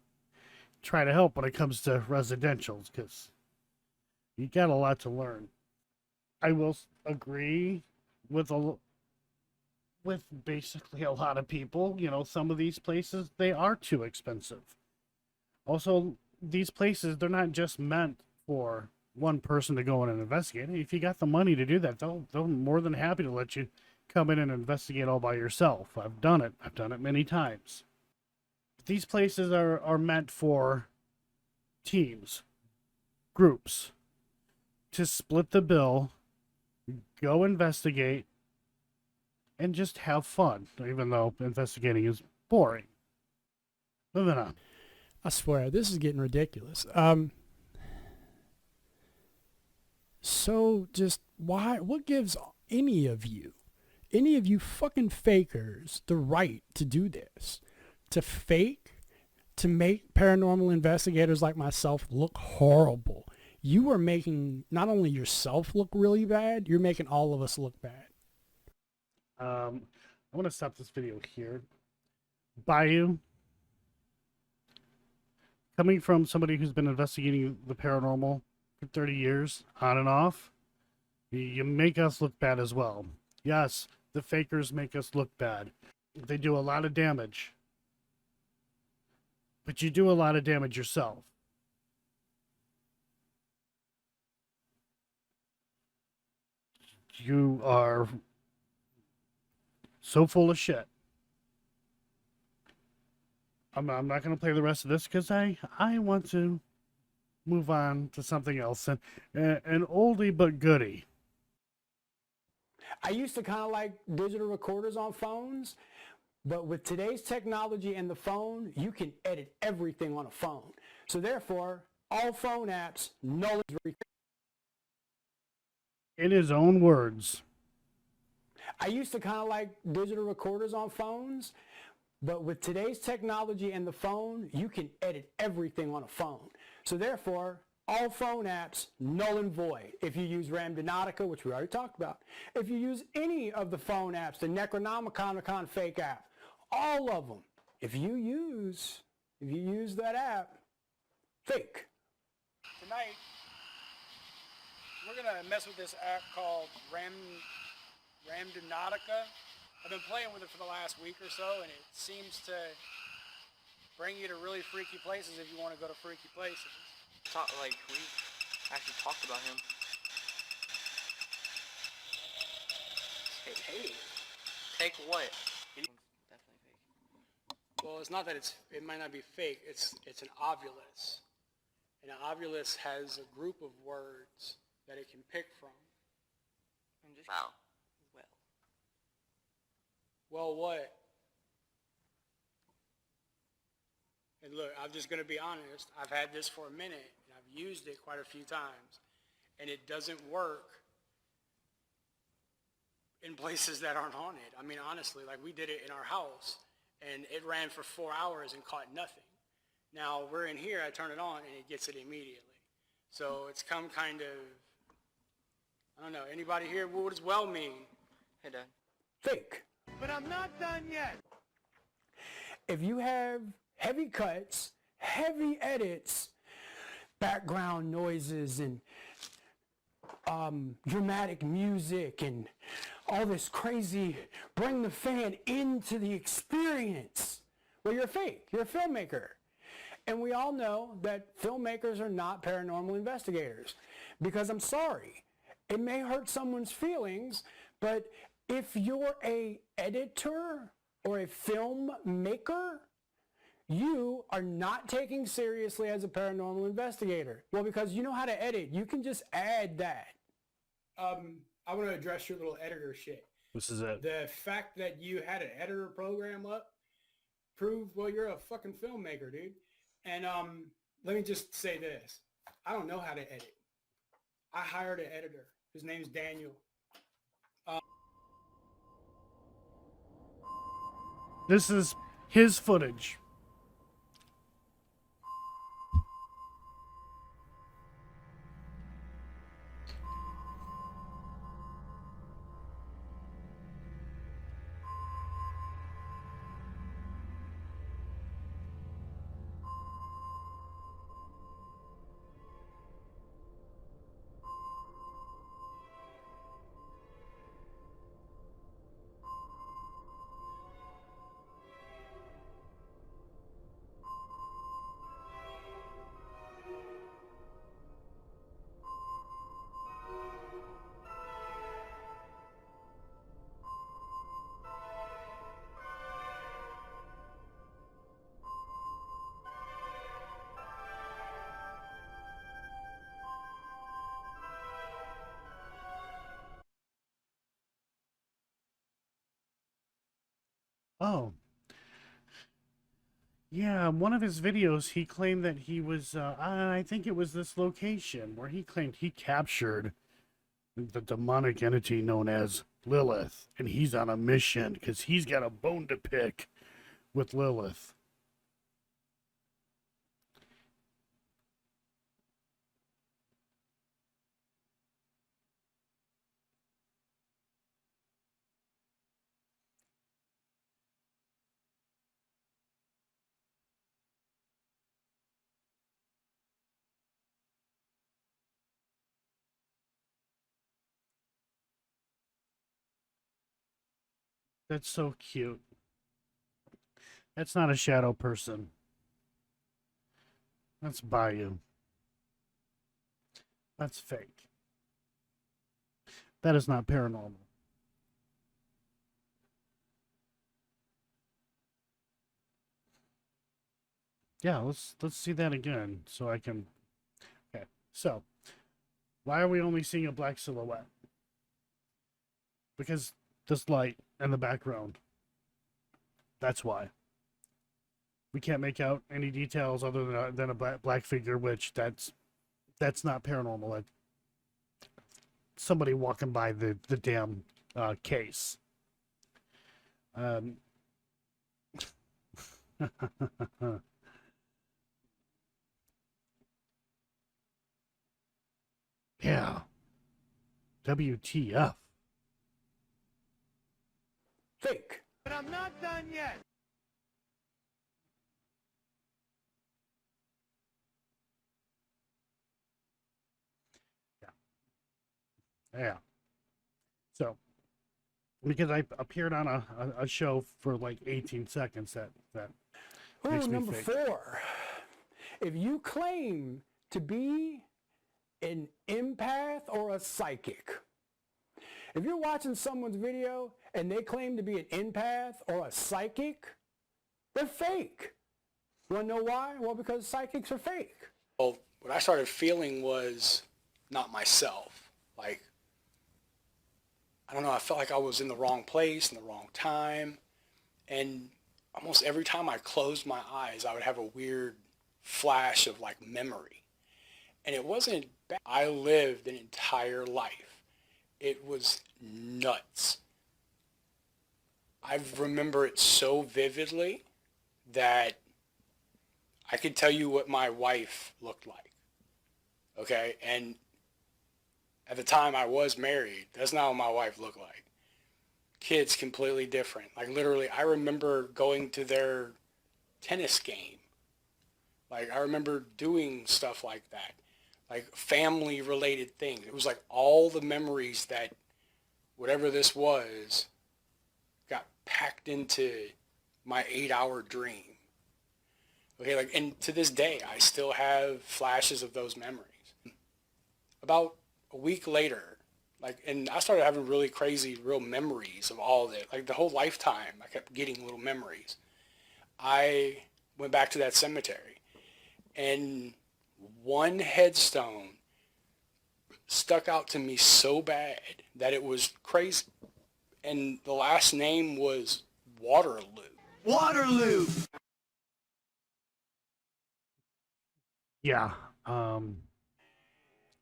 try to help when it comes to residentials, because you got a lot to learn. I will agree with with basically a lot of people. You know, some of these places, they are too expensive. Also, these places, they're not just meant for one person to go in and investigate. If you got the money to do that, they'll more than happy to let you come in and investigate all by yourself. I've done it. I've done it many times. These places are meant for teams, groups, to split the bill, go investigate, and just have fun, even though investigating is boring. Moving on. I swear, this is getting ridiculous. So just why, what gives any of you fucking fakers the right to do this? To fake, to make paranormal investigators like myself look horrible. You are making not only yourself look really bad, you're making all of us look bad. I want to stop this video here. Bayou, coming from somebody who's been investigating the paranormal for 30 years, on and off, you make us look bad as well. Yes, the fakers make us look bad. They do a lot of damage. But you do a lot of damage yourself. You are so full of shit. I'm not going to play the rest of this because I want to move on to something else. And an oldie but goodie. I used to kind of like digital recorders on phones, but with today's technology and the phone, you can edit everything on a phone. So therefore, all phone apps, null and void. In his own words. I used to kind of like digital recorders on phones, but with today's technology and the phone, you can edit everything on a phone. So therefore, all phone apps, null and void. If you use Ramdonautica, which we already talked about. If you use any of the phone apps, the Necronomicon fake app, all of them. If you use that app, fake. Tonight, we're gonna mess with this app called Ramdonautica. I've been playing with it for the last week or so, and it seems to bring you to really freaky places if you want to go to freaky places. Like, we actually talked about him. Hey. Take what? Definitely fake. Well, it's not that it might not be fake. It's an ovulus. And an ovulus has a group of words that it can pick from. Wow. Well, what? And look, I'm just going to be honest. I've had this for a minute, and I've used it quite a few times, and it doesn't work in places that aren't haunted. I mean, honestly, like we did it in our house, and it ran for 4 hours and caught nothing. Now, we're in here, I turn it on, and it gets it immediately. So it's come kind of, I don't know, anybody here, what does well mean? Hey, Dad. Fake. But I'm not done yet. If you have heavy cuts, heavy edits, background noises, and dramatic music, and all this crazy, bring the fan into the experience, well, you're fake. You're a filmmaker. And we all know that filmmakers are not paranormal investigators. Because I'm sorry, it may hurt someone's feelings, but if you're a editor or a filmmaker, you are not taken seriously as a paranormal investigator. Well, because you know how to edit. You can just add that. I want to address your little editor shit. This is it. The fact that you had an editor program up proved, well, you're a fucking filmmaker, dude. And let me just say this. I don't know how to edit. I hired an editor. His name's Daniel. This is his footage. Oh, yeah, one of his videos, he claimed that he was, I think it was this location where he claimed he captured the demonic entity known as Lilith, and he's on a mission because he's got a bone to pick with Lilith. That's so cute. That's not a shadow person. That's Bayou. That's fake. That is not paranormal. Yeah, let's see that again so I can. Okay, so why are we only seeing a black silhouette? Because this light in the background. That's why. We can't make out any details other than a black figure, which that's not paranormal. That's somebody walking by the damn case. Yeah. WTF. Fake. But I'm not done yet. Yeah. So, because I appeared on a show for like 18 seconds, that makes Rule me number fake. 4. If you claim to be an empath or a psychic, if you're watching someone's video and they claim to be an empath or a psychic, they're fake. You want to know why? Well, because psychics are fake. Well, what I started feeling was not myself. Like, I don't know, I felt like I was in the wrong place, in the wrong time. And almost every time I closed my eyes, I would have a weird flash of like memory. And it wasn't bad. I lived an entire life. It was nuts. I remember it so vividly that I could tell you what my wife looked like. Okay? And at the time I was married, that's not what my wife looked like. Kids completely different. Like literally, I remember going to their tennis game. Like I remember doing stuff like that. Like family related things. It was like all the memories that whatever this was got packed into my 8-hour dream. Okay, like, and to this day, I still have flashes of those memories. About a week later, like, and I started having really crazy, real memories of all of it. Like, the whole lifetime, I kept getting little memories. I went back to that cemetery, and one headstone stuck out to me so bad that it was crazy. And the last name was Waterloo. Waterloo! Yeah.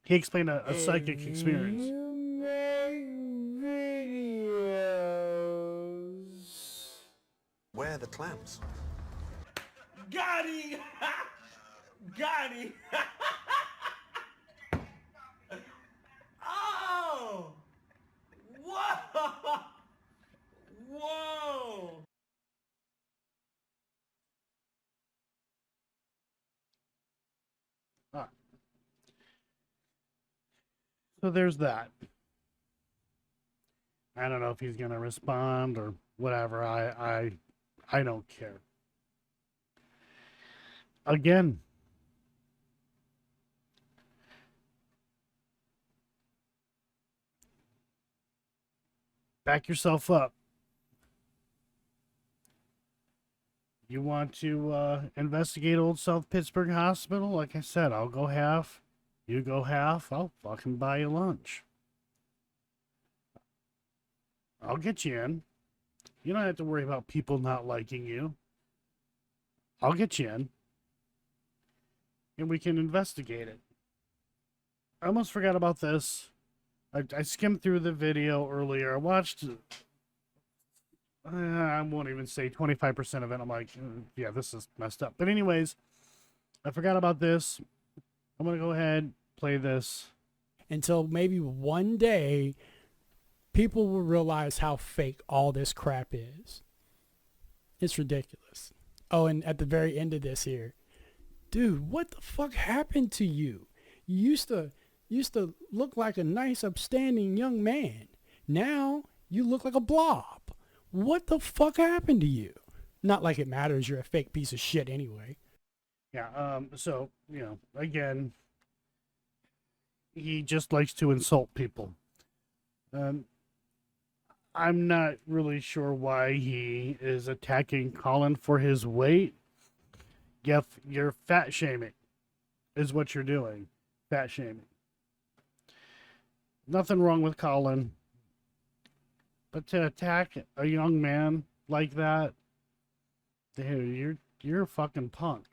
He explained a psychic experience. You make videos. Where are the clamps? Got him! Got him! Oh! Whoa! Whoa! Ah. So there's that. I don't know if he's gonna respond or whatever. I don't care. Again. Back yourself up. You want to investigate Old South Pittsburgh Hospital? Like I said, I'll go half. You go half. I'll fucking buy you lunch. I'll get you in. You don't have to worry about people not liking you. I'll get you in. And we can investigate it. I almost forgot about this. I skimmed through the video earlier. I watched, I won't even say 25% of it. I'm like, yeah, this is messed up. But anyways, I forgot about this. I'm going to go ahead, play this. Until maybe one day, people will realize how fake all this crap is. It's ridiculous. Oh, and at the very end of this here, dude, what the fuck happened to you? You used to look like a nice, upstanding young man. Now you look like a blob. What the fuck happened to you? Not like it matters. You're a fake piece of shit anyway. Yeah. So, you know, again, he just likes to insult people. I'm not really sure why he is attacking Colin for his weight. You're fat shaming is what you're doing. Fat shaming. Nothing wrong with Colin. But to attack a young man like that, dude, you're a fucking punk.